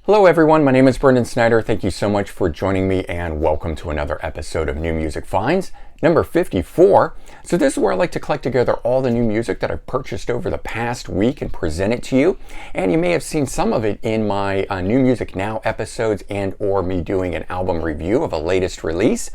Hello everyone, my name is Brendan Snyder. Thank you so much for joining me and welcome to another episode of New Music Finds, number 54. So this is where I like to collect together all the new music that I've purchased over the past week and present it to you. And you may have seen some of it in my New Music Now episodes and or me doing an album review of a latest release.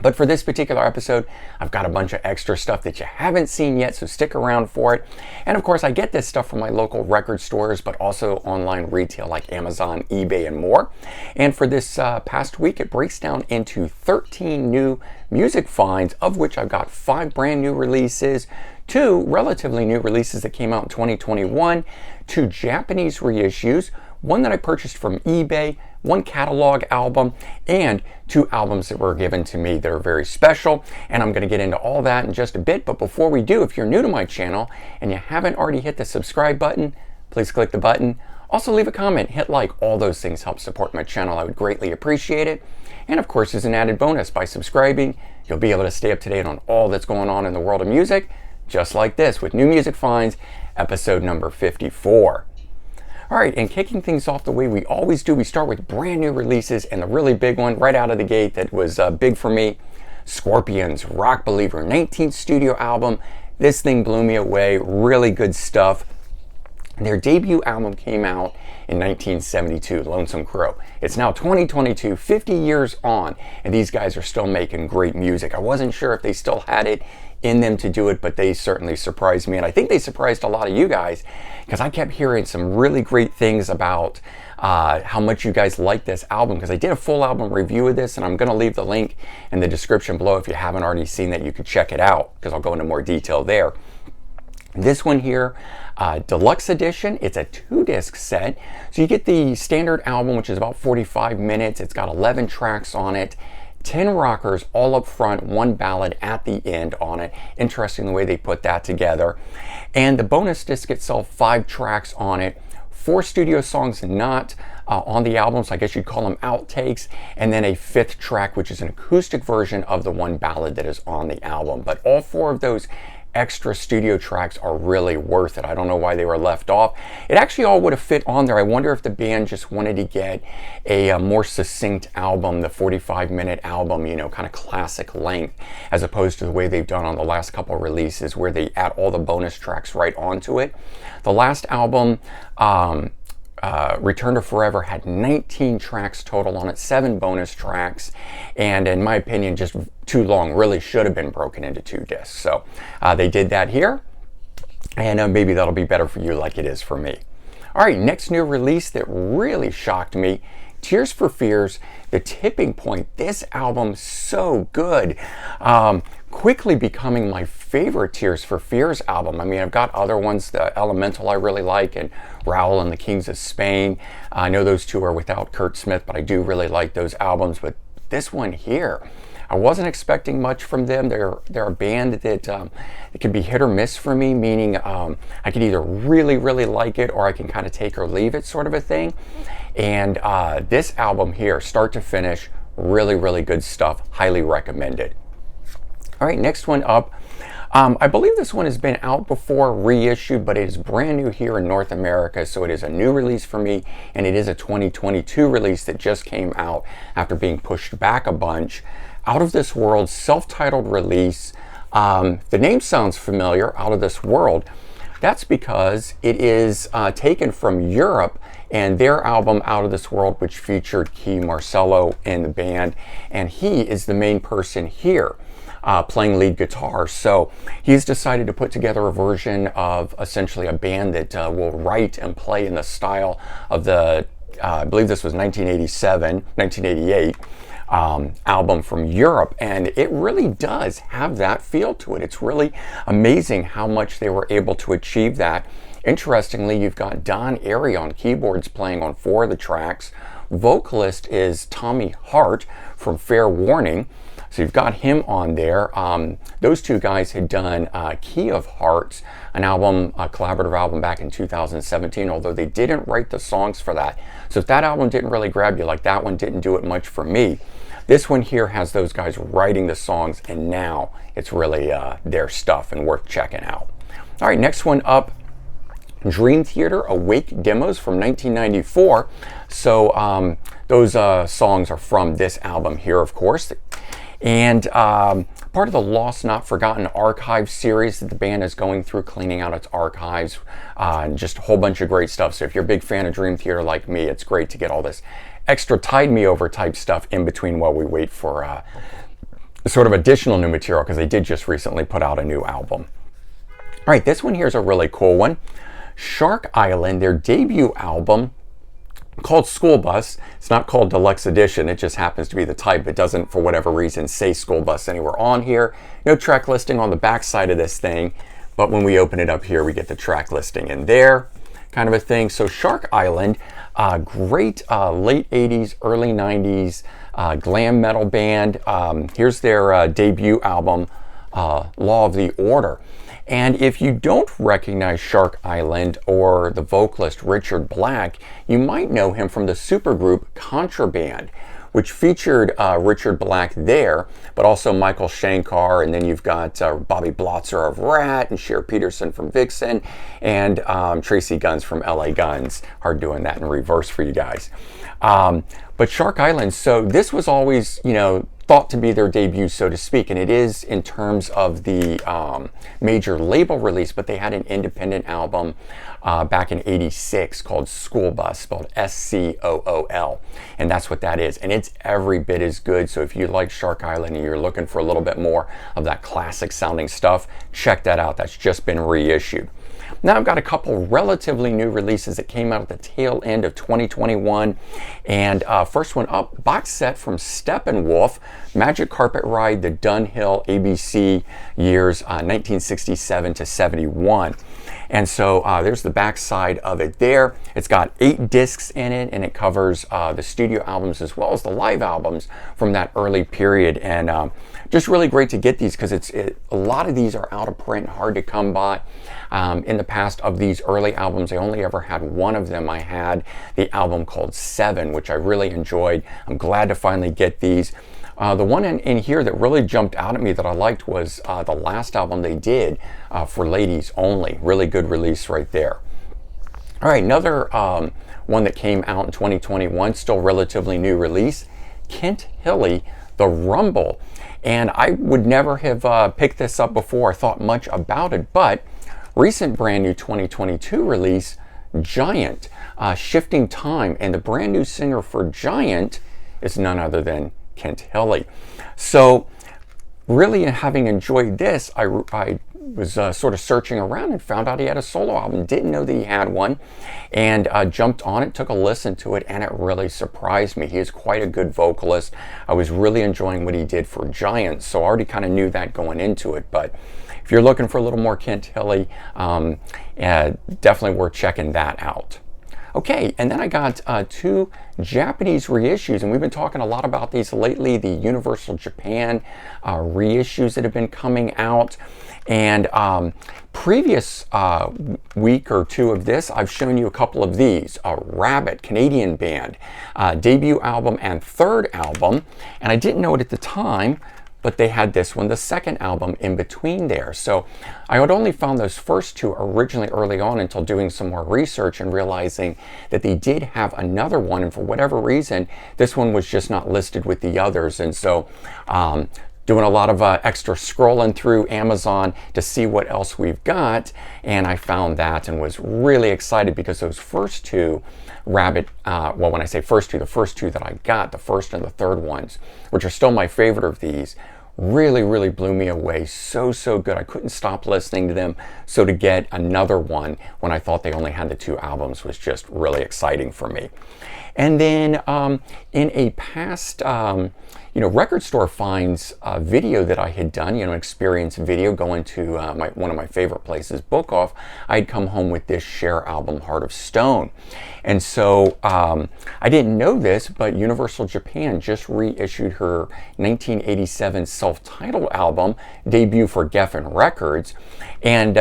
But for this particular episode, I've got a bunch of extra stuff that you haven't seen yet, so stick around for it. And of course, I get this stuff from my local record stores, but also online retail like Amazon, eBay, and more. And for this past week, it breaks down into 13 new music finds, of which I've got 5 brand new releases, 2 relatively new releases that came out in 2021, 2 Japanese reissues, 1 that I purchased from eBay, 1 catalog album, and 2 albums that were given to me that are very special. And I'm going to get into all that in just a bit. But before we do, if you're new to my channel and you haven't already hit the subscribe button, please click the button. Also leave a comment, hit like. All those things help support my channel. I would greatly appreciate it. And of course, as an added bonus, by subscribing, you'll be able to stay up to date on all that's going on in the world of music, just like this with New Music Finds, episode number 54. All right, and kicking things off the way we always do, we start with brand new releases, and the really big one right out of the gate that was big for me, Scorpions' Rock Believer 19th studio album. This thing blew me away, really good stuff. Their debut album came out in 1972, Lonesome Crow. It's now 2022, 50 years on, and these guys are still making great music. I wasn't sure if they still had it in them to do it, but they certainly surprised me, and I think they surprised a lot of you guys, because I kept hearing some really great things about how much you guys like this album, because I did a full album review of this, and I'm going to leave the link in the description below. If you haven't already seen that, you could check it out, because I'll go into more detail there. This one here, deluxe edition, it's a 2-disc set. So you get the standard album, which is about 45 minutes. It's got 11 tracks on it, 10 rockers all up front, 1 ballad at the end on it. Interesting the way they put that together. And the bonus disc itself, 5 tracks on it, 4 studio songs not on the album, so I guess you'd call them outtakes, and then a 5th track, which is an acoustic version of the 1 ballad that is on the album. But all 4 of those extra studio tracks are really worth it. I don't know why they were left off. It actually all would have fit on there. I wonder if the band just wanted to get a more succinct album, the 45-minute album, you know, kind of classic length, as opposed to the way they've done on the last couple of releases where they add all the bonus tracks right onto it. The last album, Return to Forever, had 19 tracks total on it, 7 bonus tracks, and in my opinion, just too long. Really should have been broken into 2 discs. So they did that here, and maybe that'll be better for you like it is for me. All right, next new release that really shocked me, Tears for Fears, The Tipping Point. This album, so good. Quickly becoming my favorite Tears for Fears album. I mean, I've got other ones, the Elemental I really like, and Raoul and the Kings of Spain. I know those 2 are without Kurt Smith, but I do really like those albums. But this one here, I wasn't expecting much from them. They're a band that it can be hit or miss for me, meaning I can either really, really like it or I can kind of take or leave it sort of a thing. And this album here, start to finish, really, really good stuff. Highly recommended. All right, next one up. I believe this one has been out before, reissued, but it is brand new here in North America, so it is a new release for me, and it is a 2022 release that just came out after being pushed back a bunch. Out of This World, self-titled release. The name sounds familiar, Out of This World. That's because it is taken from Europe and their album Out of This World, which featured Key Marcello in the band, and he is the main person here. Playing lead guitar. So he's decided to put together a version of essentially a band that will write and play in the style of the, I believe this was 1988 album from Europe. And it really does have that feel to it. It's really amazing how much they were able to achieve that. Interestingly, you've got Don Airey on keyboards playing on 4 of the tracks. Vocalist is Tommy Hart from Fair Warning. So you've got him on there. Those 2 guys had done Key of Hearts, an album, a collaborative album back in 2017, although they didn't write the songs for that. So if that album didn't really grab you, like that one didn't do it much for me, this one here has those guys writing the songs, and now it's really their stuff and worth checking out. All right, next one up, Dream Theater Awake demos from 1994. So those songs are from this album here, of course. And part of the Lost Not Forgotten archive series that the band is going through, cleaning out its archives, and just a whole bunch of great stuff. So if you're a big fan of Dream Theater like me, it's great to get all this extra tide me over type stuff in between while we wait for sort of additional new material, because they did just recently put out a new album. All right, this one here is a really cool one. Shark Island, their debut album, called School Bus. It's not called Deluxe Edition. It just happens to be the type. It doesn't, for whatever reason, say School Bus anywhere on here. No track listing on the back side of this thing, but when we open it up here, we get the track listing in there, kind of a thing. So Shark Island, great late 80s, early 90s glam metal band. Here's their debut album, Law of the Order. And if you don't recognize Shark Island or the vocalist Richard Black, you might know him from the supergroup Contraband, which featured Richard Black there, but also Michael Shankar, and then you've got Bobby Blotzer of Rat, and Cher Peterson from Vixen, and Tracy Guns from LA Guns. Hard doing that in reverse for you guys. But Shark Island, so this was always, thought to be their debut, so to speak, and it is in terms of the major label release, but they had an independent album back in '86 called School Bus, spelled SCOOL, and that's what that is, and it's every bit as good. So if you like Shark Island and you're looking for a little bit more of that classic sounding stuff, check that out. That's just been reissued. Now I've got a couple relatively new releases that came out at the tail end of 2021. And first one up, Boxset from Steppenwolf, Magic Carpet Ride, the Dunhill ABC years 1967 to 71. And so there's the back side of it there. It's got 8 discs in it, and it covers the studio albums as well as the live albums from that early period. And just really great to get these, because a lot of these are out of print, hard to come by. In the past of these early albums, I only ever had one of them. I had the album called 7, which I really enjoyed. I'm glad to finally get these. The one in here that really jumped out at me that I liked was the last album they did for ladies only. Really good release right there. All right, another one that came out in 2021, still relatively new release, Kent Hilly, The Rumble. And I would never have picked this up before. I thought much about it, but recent brand new 2022 release, Giant, Shifting Time, and the brand new singer for Giant is none other than Kent Hilly. So really, having enjoyed this, I was sort of searching around and found out he had a solo album. Didn't know that he had one, and jumped on it, took a listen to it, and it really surprised me. He is quite a good vocalist. I was really enjoying what he did for Giant, so I already kind of knew that going into it. But if you're looking for a little more Kent Hilly, definitely worth checking that out. Okay, and then I got 2 Japanese reissues, and we've been talking a lot about these lately, the Universal Japan reissues that have been coming out. And previous week or 2 of this, I've shown you a couple of these. Rabbit, Canadian band, debut album and 3rd album, and I didn't know it at the time, but they had this one, the 2nd album, in between there. So I had only found those first 2 originally early on until doing some more research and realizing that they did have another one, and for whatever reason, this one was just not listed with the others. And so doing a lot of extra scrolling through Amazon to see what else we've got, and I found that and was really excited, because those first 2 Rabbit, well, when I say first 2, the first 2 that I got, the 1st and the 3rd ones, which are still my favorite of these, really blew me away. So good. I couldn't stop listening to them. So to get another one when I thought they only had the 2 albums was just really exciting for me. And then in a past record store finds video that I had done, experience video, going to one of my favorite places, Book Off, I'd come home with this Cher album, Heart of Stone. And so I didn't know this, but Universal Japan just reissued her 1987 self-titled album, debut for Geffen Records. And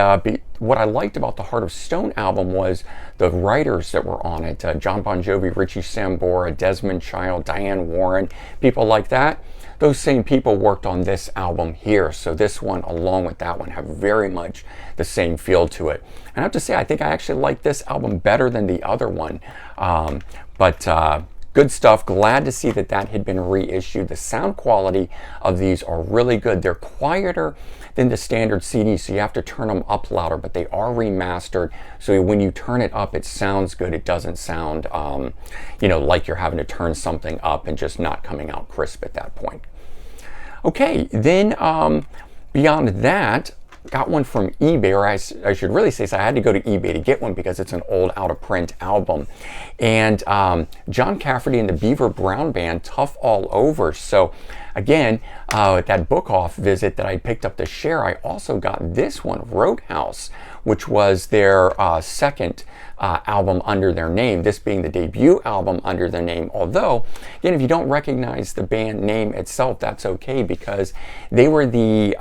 what I liked about the Heart of Stone album was the writers that were on it, John Bon Jovi, Richie Sambora, Desmond Child, Diane Warren, people like that. those same people worked on this album here. So this one, along with that one, have very much the same feel to it. And I have to say, I think I actually like this album better than the other one. Good stuff. Glad to see that that had been reissued. The sound quality of these are really good. They're quieter than the standard CD, so you have to turn them up louder, but they are remastered. So when you turn it up, it sounds good. It doesn't sound, like you're having to turn something up and just not coming out crisp at that point. Okay, then beyond that, got one from eBay, or I should really say, so I had to go to eBay to get one because it's an old out-of-print album. And John Cafferty and the Beaver Brown Band, Tough All Over. So again, at that book off visit that I picked up to share, I also got this one, Roadhouse, which was their second album under their name, this being the debut album under their name. Although, again, if you don't recognize the band name itself, that's okay, because they were the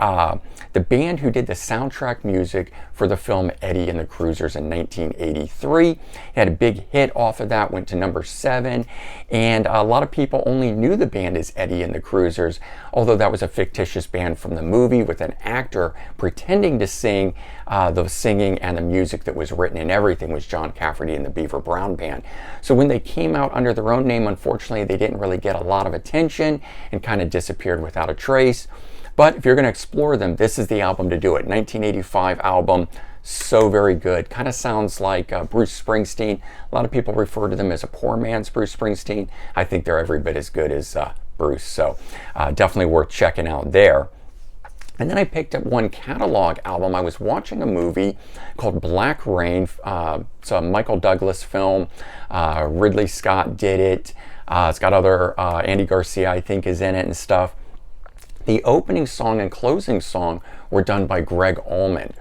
band who did the soundtrack music for the film Eddie and the Cruisers in 1983. It had a big hit off of that, went to number 7, and a lot of people only knew the band as Eddie and the Cruisers, although that was a fictitious band from the movie with an actor pretending to sing. The singing and the music that was written and everything was John Cafferty and the Beaver Brown Band. So when they came out under their own name, unfortunately, they didn't really get a lot of attention and kind of disappeared without a trace. But if you're going to explore them, this is the album to do it. 1985 album, so very good. Kind of sounds like Bruce Springsteen. A lot of people refer to them as a poor man's Bruce Springsteen. I think they're every bit as good as Bruce, so definitely worth checking out there. And then I picked up one catalog album. I was watching a movie called Black Rain. It's a Michael Douglas film. Ridley Scott did it. It's got other, Andy Garcia, I think, is in it and stuff. The opening song and closing song were done by Greg Allman.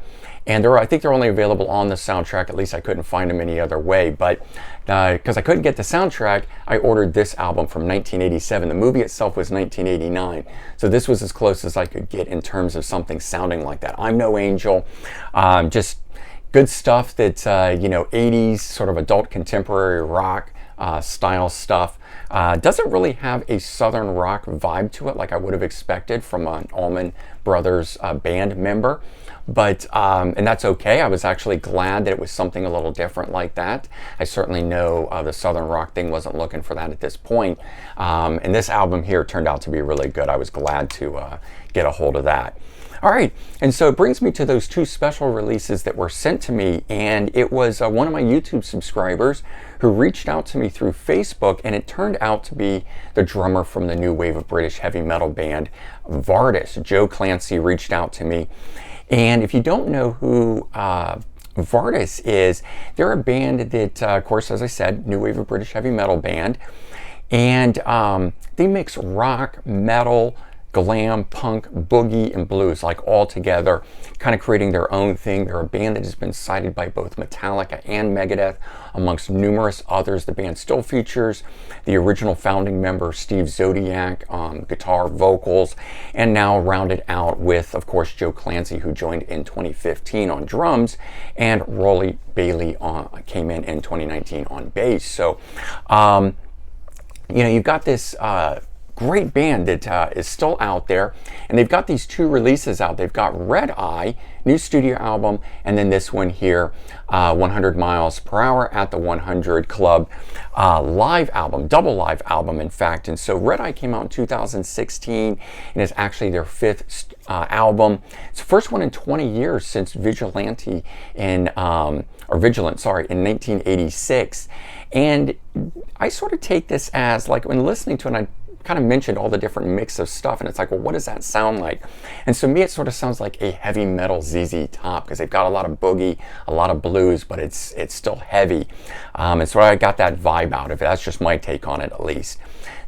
And I think they're only available on the soundtrack. At least I couldn't find them any other way. But because I couldn't get the soundtrack, I ordered this album from 1987. The movie itself was 1989. So this was as close as I could get in terms of something sounding like that. I'm no angel. Just good stuff that's, 80s sort of adult contemporary rock style stuff. Doesn't really have a southern rock vibe to it like I would have expected from an Allman Brothers band member. But, and that's okay. I was actually glad that it was something a little different like that. I certainly know the southern rock thing wasn't looking for that at this point. And this album here turned out to be really good. I was glad to get a hold of that. All right, and so it brings me to those two special releases that were sent to me, and it was one of my YouTube subscribers who reached out to me through Facebook, and it turned out to be the drummer from the new wave of British heavy metal band Vardis. Joe Clancy reached out to me, and if you don't know who Vardis is, they're a band that, of course, as I said, new wave of British heavy metal band, and they mix rock, metal, glam, punk, boogie, and blues, like all together, kind of creating their own thing. They're a band that has been cited by both Metallica and Megadeth, amongst numerous others. The band still features the original founding member, Steve Zodiac, on guitar, vocals, and now rounded out with, of course, Joe Clancy, who joined in 2015 on drums, and Rolly Bailey came in 2019 on bass. So, you've got this great band that is still out there, and they've got these two releases out. They've got Red Eye, new studio album, and then this one here, 100 Miles Per Hour at the 100 Club, live album, double live album, in fact. And so Red Eye came out in 2016, and is actually their fifth album. It's the first one in 20 years since Vigilant, in 1986. And I sort of take this as, like, when listening to it, I kind of mentioned all the different mix of stuff, and it's like, well, what does that sound like? And so me, it sort of sounds like a heavy metal ZZ Top, because they've got a lot of boogie, a lot of blues, but it's still heavy. And so I got that vibe out of it. That's just my take on it, at least.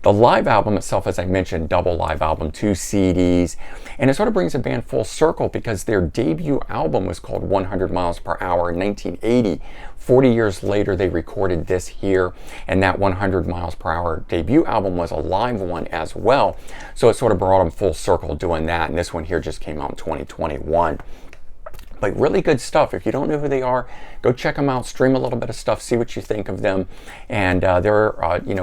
The live album itself, as I mentioned, double live album, 2 CDs, and it sort of brings the band full circle, because their debut album was called 100 Miles Per Hour in 1980. 40 years later, they recorded this here, and that 100 Miles Per Hour debut album was a live one as well. So it sort of brought them full circle doing that, and this one here just came out in 2021. But really good stuff. If you don't know who they are, go check them out, stream a little bit of stuff, see what you think of them. And they're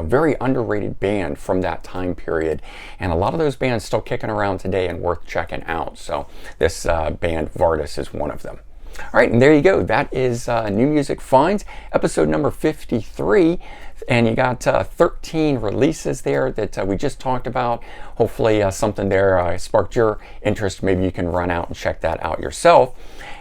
very underrated band from that time period. And a lot of those bands still kicking around today and worth checking out. So this band Vardis is one of them. All right, and there you go. That is New Music Finds, episode number 53. And you got 13 releases there that we just talked about. Hopefully something there sparked your interest. Maybe you can run out and check that out yourself.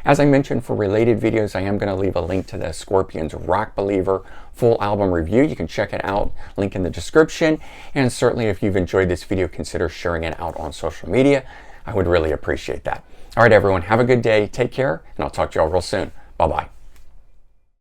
As I mentioned, for related videos, I am going to leave a link to the Scorpions Rock Believer full album review. You can check it out, link in the description. And certainly if you've enjoyed this video, consider sharing it out on social media. I would really appreciate that. All right, everyone, have a good day. Take care, and I'll talk to you all real soon. Bye-bye.